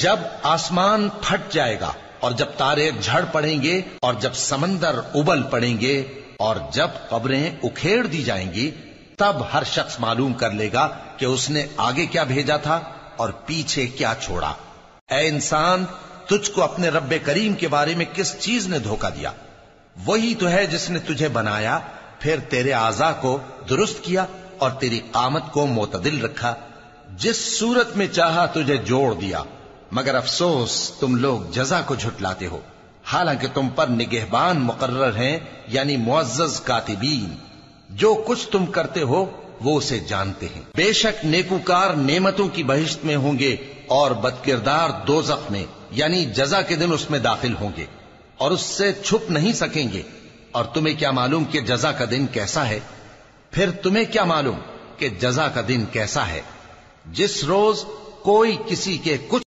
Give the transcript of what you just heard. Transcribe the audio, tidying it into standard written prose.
جب آسمان پھٹ جائے گا اور جب تارے جھڑ پڑیں گے اور جب سمندر ابل پڑیں گے اور جب قبریں اکھیڑ دی جائیں گی، تب ہر شخص معلوم کر لے گا کہ اس نے آگے کیا بھیجا تھا اور پیچھے کیا چھوڑا۔ اے انسان، تجھ کو اپنے رب کریم کے بارے میں کس چیز نے دھوکہ دیا؟ وہی تو ہے جس نے تجھے بنایا، پھر تیرے اعضاء کو درست کیا اور تیری قامت کو معتدل رکھا، جس صورت میں چاہا تجھے جوڑ دیا، مگر افسوس تم لوگ جزا کو جھٹلاتے ہو، حالانکہ تم پر نگہبان مقرر ہیں، یعنی معزز کاتبین، جو کچھ تم کرتے ہو وہ اسے جانتے ہیں۔ بے شک نیکوکار نعمتوں کی بہشت میں ہوں گے اور بدکردار دوزخ میں، یعنی جزا کے دن اس میں داخل ہوں گے اور اس سے چھپ نہیں سکیں گے۔ اور تمہیں کیا معلوم کہ جزا کا دن کیسا ہے؟ پھر تمہیں کیا معلوم کہ جزا کا دن کیسا ہے؟ جس روز کوئی کسی کے کچھ